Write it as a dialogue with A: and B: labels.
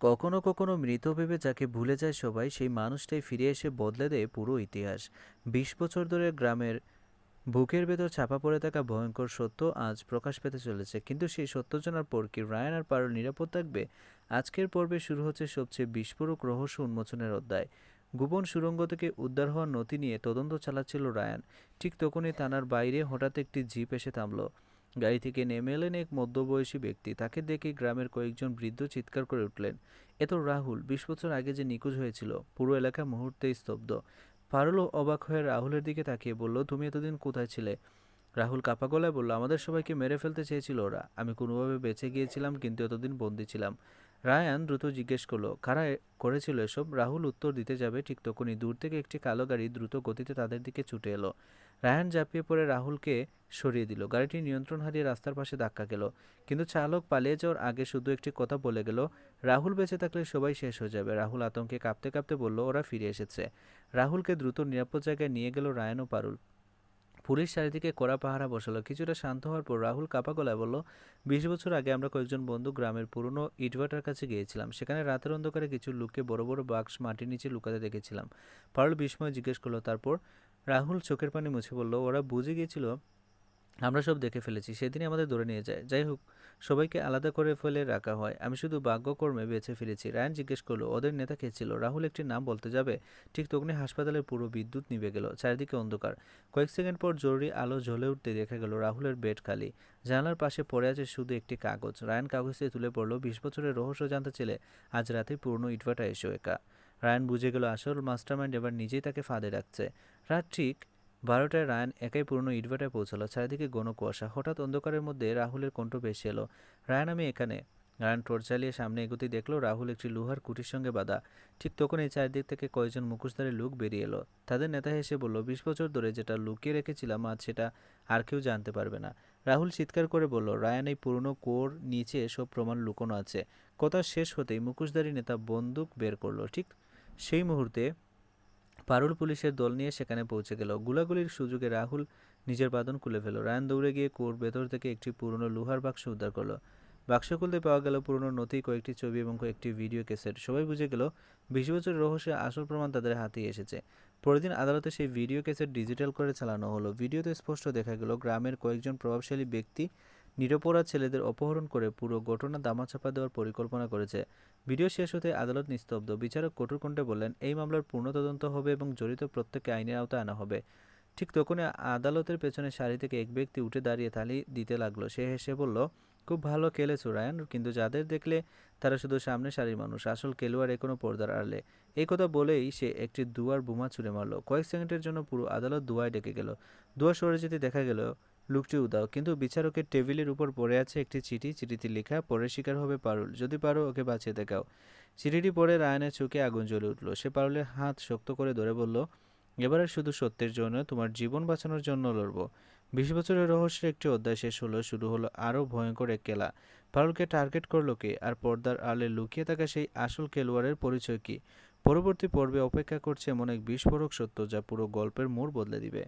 A: কখনো কখনো মৃত ভেবে যাকে ভুলে যায় সবাই, সেই মানুষটাই ফিরে এসে বদলে দেয় পুরো ইতিহাস। 20 বছর ধরে গ্রামের বুকের ভেতর চাপা পড়ে থাকা ভয়ঙ্কর সত্য আজ প্রকাশ পেতে চলেছে, কিন্তু সেই সত্য জানার পর কি রায়ান আর পারুল নিরাপদ থাকবে? আজকের পর্বে শুরু হচ্ছে সবচেয়ে বিস্ফোরক রহস্য উন্মোচনের অধ্যায়। গোপন সুড়ঙ্গ থেকে উদ্ধার হওয়া নথি নিয়ে তদন্ত চালাচ্ছিল রায়ান। ঠিক তখনই থানার বাইরে হঠাৎ একটি জিপ এসে থামল। গাড়ি থেকে নেমে এলেন এক মধ্যবয়সী ব্যক্তি। তাকে দেখে গ্রামের কয়েকজন বৃদ্ধ চিৎকার করে উঠলেন, এ তো রাহুল, 20 বছর আগে যে নিখোঁজ হয়েছিল। পুরো এলাকা মুহূর্তেই স্তব্ধ। পারুলও অবাক হয়ে রাহুলের দিকে তাকিয়ে বলল, তুমি এতদিন কোথায় ছিলে? রাহুল কাপা গলায় বলল, আমাদের সবাইকে মেরে ফেলতে চেয়েছিল ওরা। আমি কোনোভাবে বেঁচে গিয়েছিলাম, কিন্তু এতদিন বন্দি ছিলাম। রায়ান দ্রুত জিজ্ঞেস করলো, কারা করেছিল এসব? রাহুল উত্তর দিতে যাবে, ঠিক তখনই দূর থেকে একটি কালো গাড়ি দ্রুত গতিতে তাদের দিকে ছুটে এলো। রায়ান ঝাঁপিয়ে পড়ে রাহুলকে সরিয়ে দিল। গাড়িটি নিয়ন্ত্রণ হারিয়ে রাস্তার পাশে ধাক্কা খেল, কিন্তু চালক পালিয়ে যাওয়ার আগে শুধু একটি কথা বলে গেল, রাহুল বেঁচে থাকলে সবাই শেষ হয়ে যাবে। রাহুল আতঙ্কে কাঁপতে কাঁপতে বলল, ওরা ফিরে এসেছে। রাহুলকে দ্রুত নিরাপদ জায়গায় নিয়ে গেল রায়ান ও পারুল। পুলিশ চারিদিকে কড়া পাহারা বসালো। কিছুটা শান্ত হওয়ার পর রাহুল কাপা গলায় বলল, 20 বছর আগে আমরা কয়েকজন বন্ধু গ্রামের পুরনো ইটভাটার কাছে গিয়েছিলাম। সেখানে রাতের অন্ধকারে কিছু লোককে বড় বড় বাক্স মাটির নিচে লুকাতে দেখেছিলাম। পারুল বিস্ময়ে জিজ্ঞেস করলো, তারপর? রাহুল চোখের পানি মুছে বলল, ওরা বুঝে গিয়েছিল আমরা সব দেখে ফেলেছি। সেদিনই আমাদের ধরে নিয়ে যায়। যাই হোক, সবাইকে আলাদা করে ফেলে রাখা হয়। আমি শুধু ভাগ্যকর্মে বেঁচে ফিরেছি। রায়ান জিজ্ঞেস করলো, ওদের নেতা কে ছিল? রাহুল একটি নাম বলতে যাবে, ঠিক তখনই হাসপাতালের পুরো বিদ্যুৎ নিভে গেল। চারিদিকে অন্ধকার। কয়েক সেকেন্ড পর জরুরি আলো জ্বলে উঠতে দেখা গেল রাহুলের বেড খালি। জানালার পাশে পড়ে আছে শুধু একটি কাগজ। রায়ান কাগজটি তুলে পড়ল, 20 বছরের রহস্য জানতে চেলে আজ রাতে পুরনো ইটভাটা এসো একা। রায়ান বুঝে গেল আসল মাস্টারমাইন্ড এবার নিজেই তাকে ফাঁদে রাখছে। রাত ঠিক 12টায় রায়ান একাই পুরনো ইটভাটায় পৌঁছালো। চারিদিকে ঘন কুয়াশা। হঠাৎ অন্ধকারের মধ্যে রাহুলের কণ্ঠ ভেসে এলো, রায়ান, আমি এখানে। রায়ান টর্চ চালিয়ে সামনে এগোতেই দেখলো রাহুল একটি লোহার কুটির সঙ্গে বাঁধা। ঠিক তখনই চারিদিক থেকে কয়েকজন মুখোশধারী লোক বেরিয়ে এলো। তাদের নেতা হেসে বলল, 20 বছর ধরে যেটা লুকিয়ে রেখেছিলাম আজ সেটা আর কেউ জানতে পারবে না। রাহুল চিৎকার করে বলল, রায়ান, এই পুরনো কুয়োর নিচে সব প্রমাণ লুকোনো আছে। কথা শেষ হতেই মুখোশধারী নেতা বন্দুক বের করলো। ঠিক সেই মুহূর্তে পারুল পুলিশের দল নিয়ে সেখানে পৌঁছে গেল। গুলাগুলির সুযোগে রাহুল নিজের বাঁধন খুলে ফেল। রায়ান দৌড়ে গিয়ে কুয়োর ভেতর থেকে একটি পুরনো লোহার বাক্স উদ্ধার করলো। বাক্স খুলতে পাওয়া গেল পুরনো নথি, কয়েকটি ছবি এবং কয়েকটি ভিডিও ক্যাসেট। সবাই বুঝে গেল 20 বছরের রহস্যের আসল প্রমাণ তাদের হাতেই এসেছে। পরের দিন আদালতে সেই ভিডিও ক্যাসেট ডিজিটাল করে চালানো হলো। ভিডিওতে স্পষ্ট দেখা গেল গ্রামের কয়েকজন প্রভাবশালী ব্যক্তি নিরপরাধ ছেলেদের অপহরণ করে পুরো ঘটনা দামাচাপা দেওয়ার পরিকল্পনা করেছে। ভিডিও শেষ হতে আদালত নিস্তব্ধ। বিচারক কঠোর কণ্ঠে বললেন, এই মামলার পূর্ণ তদন্ত হবে এবং জড়িত প্রত্যেককে আইনের আওতায় আনা হবে। ঠিক তখনই আদালতের পেছনে সারি থেকে এক ব্যক্তি উঠে দাঁড়িয়ে তালি দিতে লাগলো। সে হেসে বলল, খুব ভালো খেলেছো রায়ান, কিন্তু যাদের দেখলে তারা শুধু সামনে সারির মানুষ, আসল খেলোয়াড় এখনো পর্দার আড়ালে। এই কথা বলেই সে একটি দুয়ার বোমা ছুড়ে মারল। কয়েক সেকেন্ডের জন্য পুরো আদালত ধোঁয়ায় ডেকে গেল। ধোঁয়া সরে যেতে দেখা গেল লোকটি উধাও, কিন্তু বিচারকের টেবিলের উপর পড়ে আছে একটি চিঠি। চিঠিতে লেখা, পরে শিকার হবে পারুল, যদি পারো ওকে বাঁচিয়ে দেখাও। চিঠিটি পড়ে রায়ানের চোখে আগুন জ্বলে উঠল। সে পারুলের হাত শক্ত করে ধরে বলল, এবারে শুধু সত্যের জন্য, তোমার জীবন বাঁচানোর জন্য লড়ব। 20 বছরের রহস্যের একটি অধ্যায় শেষ হলো, শুরু হলো আরও ভয়ঙ্কর এক খেলা। পারুলকে টার্গেট করলো কে, আর পর্দার আড়ালে লুকিয়ে থাকা সেই আসল খেলোয়াড়ের পরিচয় কি? পরবর্তী পর্বে অপেক্ষা করছে এমন এক বিস্ফোরক সত্য যা পুরো গল্পের মোড় বদলে দিবে।